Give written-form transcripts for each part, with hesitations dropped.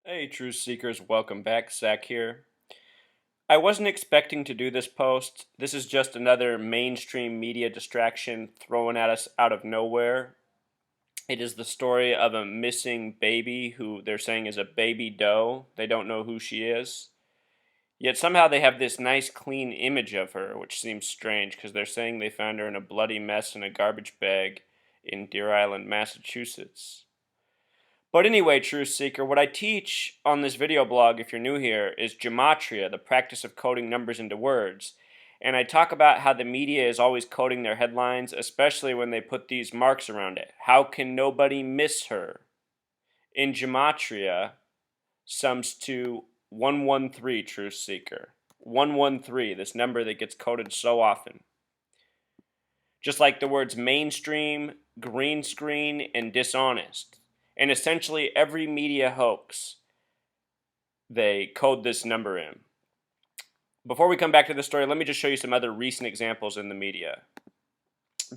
Hey, Truth Seekers, welcome back. Zach here. I wasn't expecting to do this post. This is just another mainstream media distraction thrown at us out of nowhere. It is the story of a missing baby who they're saying is a baby doe. They don't know who she is. Yet somehow they have this nice clean image of her, which seems strange because they're saying they found her in a bloody mess in a garbage bag in Deer Island, Massachusetts. But anyway, Truth Seeker, what I teach on this video blog, if you're new here, is gematria, the practice of coding numbers into words. And I talk about how the media is always coding their headlines, especially when they put these marks around it. How can nobody miss her? In gematria, sums to 113, Truth Seeker. 113, this number that gets coded so often. Just like the words mainstream, green screen, and dishonest. And essentially every media hoax, they code this number in. Before we come back to the story, let me just show you some other recent examples in the media.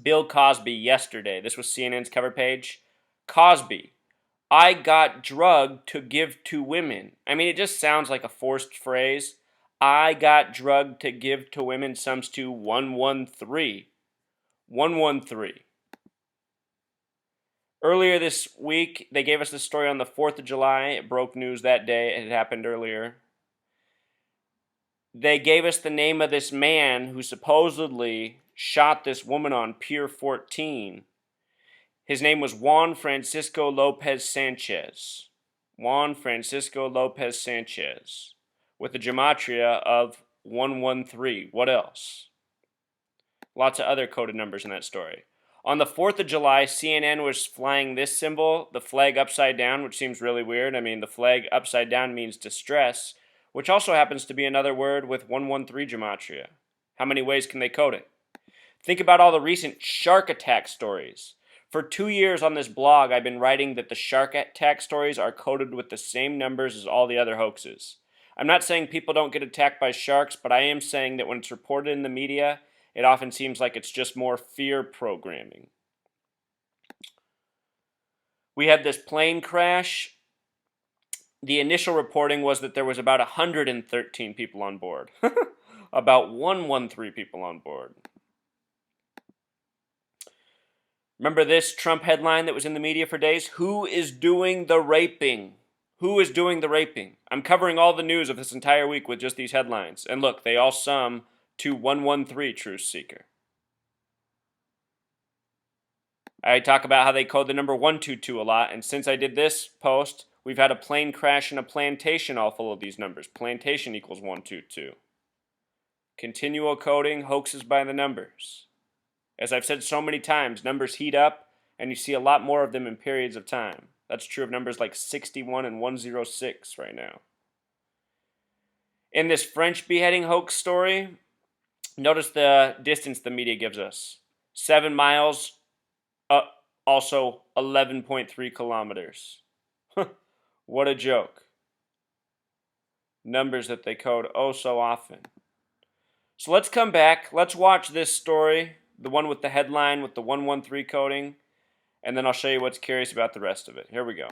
Bill Cosby yesterday, this was CNN's cover page. Cosby, I got drugged to give to women. I mean, it just sounds like a forced phrase. I got drugged to give to women sums to 113. 113. Earlier this week, they gave us this story on the 4th of July. It broke news that day. It had happened earlier. They gave us the name of this man who supposedly shot this woman on Pier 14. His name was Juan Francisco Lopez Sanchez. Juan Francisco Lopez Sanchez. With a gematria of 113. What else? Lots of other coded numbers in that story. On the 4th of July, CNN was flying this symbol, the flag upside down, which seems really weird. I mean, the flag upside down means distress, which also happens to be another word with 113 gematria. How many ways can they code it? Think about all the recent shark attack stories. For 2 years on this blog, I've been writing that the shark attack stories are coded with the same numbers as all the other hoaxes. I'm not saying people don't get attacked by sharks, but I am saying that when it's reported in the media, it often seems like it's just more fear programming. We had this plane crash. The initial reporting was that there was about 113 people on board. About 113 people on board. Remember this Trump headline that was in the media for days? Who is doing the raping? Who is doing the raping? I'm covering all the news of this entire week with just these headlines. And look, they all sum to 113, Truth Seeker. I talk about how they code the number 122 a lot, and since I did this post, we've had a plane crash in a plantation all full of these numbers. Plantation equals 122. Continual coding, hoaxes by the numbers. As I've said so many times, numbers heat up, and you see a lot more of them in periods of time. That's true of numbers like 61 and 106 right now. In this French beheading hoax story, notice the distance the media gives us. 7 miles, also 11.3 kilometers. What a joke. Numbers that they code oh so often. So let's come back. Let's watch this story, the one with the headline with the 113 coding, and then I'll show you what's curious about the rest of it. Here we go.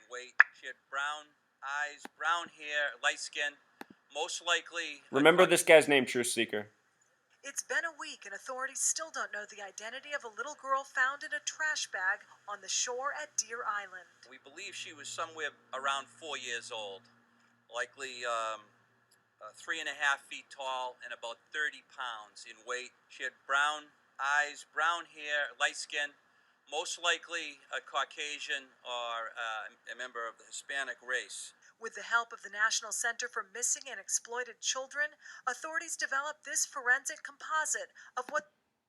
Weight. She had brown eyes, brown hair, light skin, most likely. Remember this guy's name, Truth Seeker. It's been a week and authorities still don't know the identity of a little girl found in a trash bag on the shore at Deer Island. We believe she was somewhere around 4 years old, likely 3.5 feet tall and about 30 pounds in weight. She had brown eyes, brown hair, light skin, most likely a Caucasian or a member of the Hispanic race. With the help of the National Center for Missing and Exploited Children, authorities developed this forensic composite of what...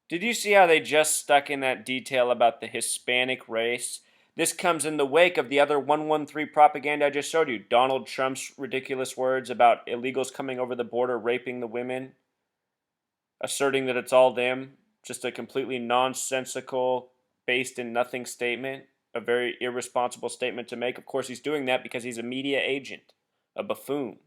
Did you see how they just stuck in that detail about the Hispanic race? This comes in the wake of the other 113 propaganda I just showed you. Donald Trump's ridiculous words about illegals coming over the border raping the women, asserting that it's all them. Just a completely nonsensical, based in nothing statement. A very irresponsible statement to make. Of course, he's doing that because he's a media agent, a buffoon.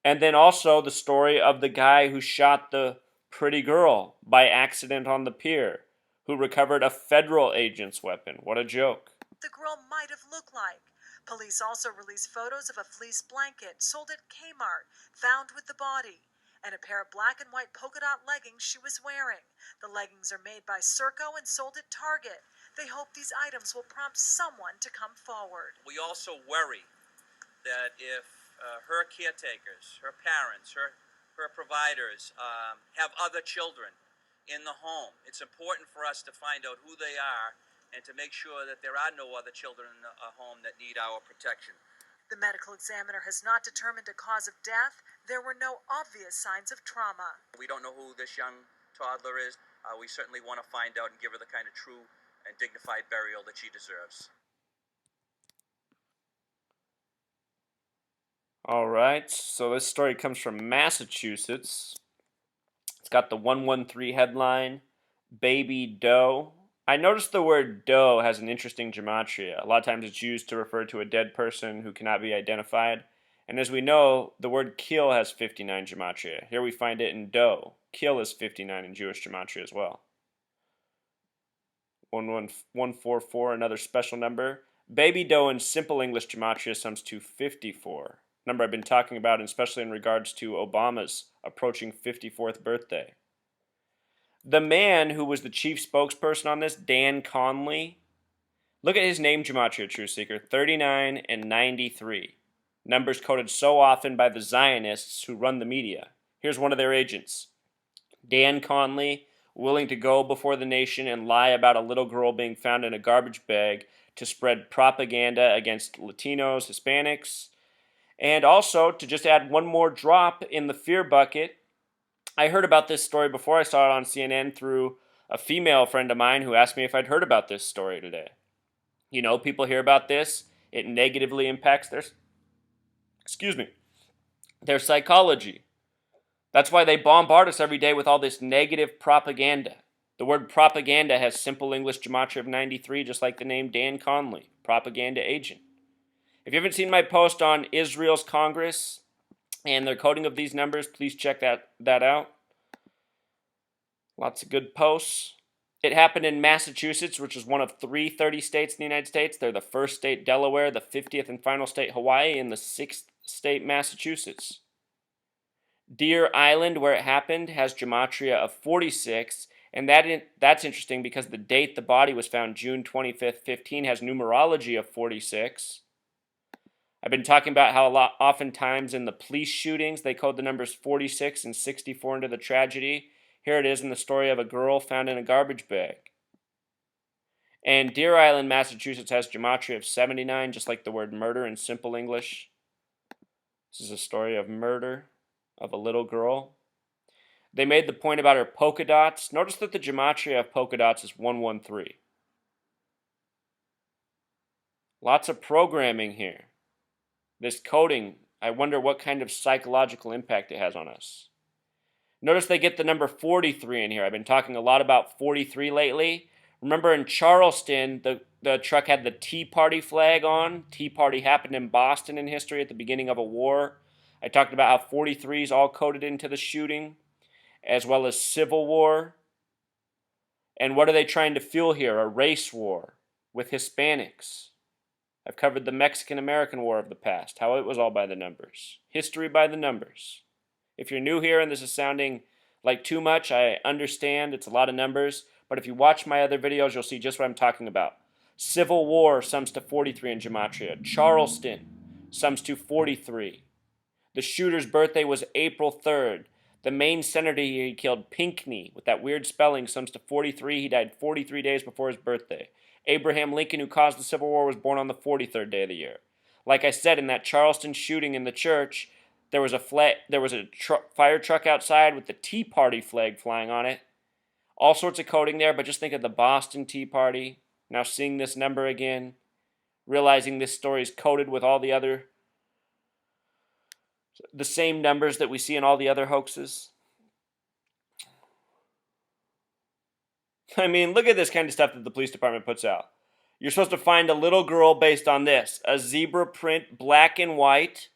And then also the story of the guy who shot the pretty girl by accident on the pier, who recovered a federal agent's weapon. What a joke. the girl might have looked like. Police also released photos of a fleece blanket sold at Kmart, found with the body, and a pair of black and white polka dot leggings she was wearing. The leggings are made by Circo and sold at Target. They hope these items will prompt someone to come forward. We also worry that if her caretakers, her parents, her providers have other children in the home, it's important for us to find out who they are and to make sure that there are no other children in a home that need our protection. The medical examiner has not determined a cause of death. There were no obvious signs of trauma. We don't know who this young toddler is. We certainly want to find out and give her the kind of true and dignified burial that she deserves. All right, so this story comes from Massachusetts. It's got the 113 headline, Baby Doe. I noticed the word doe has an interesting gematria. A lot of times it's used to refer to a dead person who cannot be identified. And as we know, the word kill has 59 gematria. Here we find it in doe. Kill is 59 in Jewish gematria as well. 11144, another special number. Baby doe in simple English gematria sums to 54. Number I've been talking about, especially in regards to Obama's approaching 54th birthday. The man who was the chief spokesperson on this, Dan Conley, look at his name gematria, True Seeker, 39 and 93. Numbers coded so often by the Zionists who run the media. Here's one of their agents. Dan Conley, willing to go before the nation and lie about a little girl being found in a garbage bag to spread propaganda against Latinos, Hispanics, and also to just add one more drop in the fear bucket. I heard about this story before I saw it on CNN through a female friend of mine who asked me if I'd heard about this story today. You know, people hear about this, it negatively impacts their psychology. That's why they bombard us every day with all this negative propaganda. The word propaganda has simple English gematria of 93, just like the name Dan Conley, propaganda agent. If you haven't seen my post on Israel's Congress and their coding of these numbers, please check that out. Lots of good posts. It happened in Massachusetts, which is one of 30 states in the United States. They're the first state, Delaware, the 50th and final state, Hawaii, and the 6th state, Massachusetts. Deer Island, where it happened, has gematria of 46, and that's interesting because the date the body was found, June 25th, 15, has numerology of 46. I've been talking about how oftentimes in the police shootings, they code the numbers 46 and 64 into the tragedy. Here it is in the story of a girl found in a garbage bag. And Deer Island, Massachusetts has gematria of 79, just like the word murder in simple English. This is a story of murder of a little girl. They made the point about her polka dots. Notice that the gematria of polka dots is 113. Lots of programming here. This coding, I wonder what kind of psychological impact it has on us. Notice they get the number 43 in here. I've been talking a lot about 43 lately. Remember in Charleston, the truck had the Tea Party flag on. Tea Party happened in Boston in history at the beginning of a war. I talked about how 43 is all coded into the shooting, as well as Civil War. And what are they trying to fuel here? A race war with Hispanics. I've covered the Mexican-American War of the past, how it was all by the numbers. History by the numbers. If you're new here and this is sounding like too much, I understand it's a lot of numbers, but if you watch my other videos, you'll see just what I'm talking about. Civil War sums to 43 in gematria. Charleston sums to 43. The shooter's birthday was April 3rd. The main senator he killed, Pinckney, with that weird spelling, sums to 43. He died 43 days before his birthday. Abraham Lincoln, who caused the Civil War, was born on the 43rd day of the year. Like I said, in that Charleston shooting in the church, there was a fire truck outside with the Tea Party flag flying on it. All sorts of coding there, but just think of the Boston Tea Party. Now seeing this number again, realizing this story is coded with all the same numbers that we see in all the other hoaxes. I mean, look at this kind of stuff that the police department puts out. You're supposed to find a little girl based on this. A zebra print, black and white.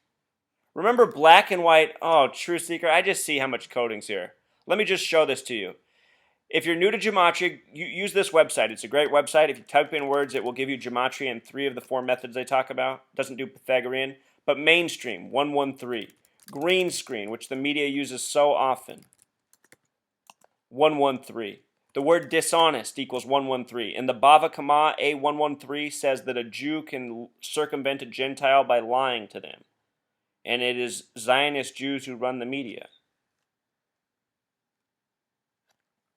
Remember black and white? Oh, True Seeker, I just see how much coding's here. Let me just show this to you. If you're new to gematria, use this website. It's a great website. If you type in words, it will give you gematria in 3 of the 4 methods they talk about. It doesn't do Pythagorean. But mainstream, 113. Green screen, which the media uses so often, 113. The word dishonest equals 113. And the Bava Kama A113 says that a Jew can circumvent a Gentile by lying to them. And it is Zionist Jews who run the media.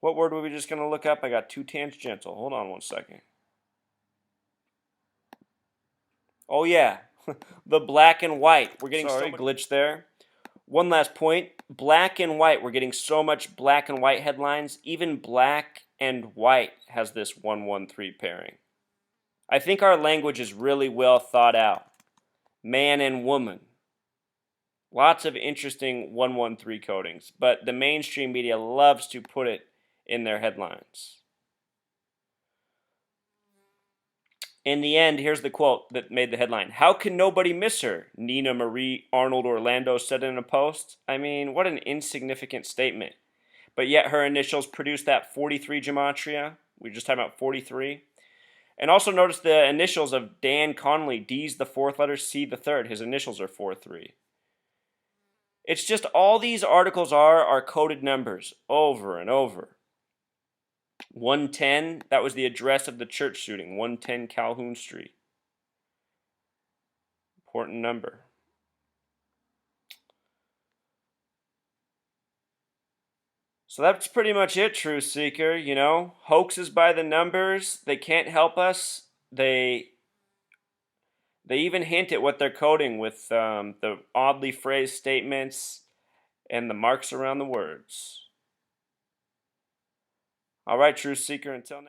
What word were we just going to look up? I got too tangential. Hold on one second. Oh, yeah. The black and white. We're getting so much glitch there. One last point. Black and white. We're getting so much black and white headlines. Even black and white has this 113 pairing. I think our language is really well thought out. Man and woman. Lots of interesting 113 codings, but the mainstream media loves to put it in their headlines. In the end, here's the quote that made the headline. How can nobody miss her? Nina Marie Arnold Orlando said in a post. I mean, what an insignificant statement. But yet her initials produced that 43 gematria. We were just talking about 43. And also notice the initials of Dan Connolly. D's the 4th letter, C the 3rd. His initials are 43. It's just all these articles are coded numbers over and over. 110, that was the address of the church shooting, 110 Calhoun Street. Important number. So that's pretty much it, Truth Seeker. You know, hoaxes by the numbers, they can't help us. They even hint at what they're coding with the oddly phrased statements and the marks around the words. All right, Truth Seeker, until next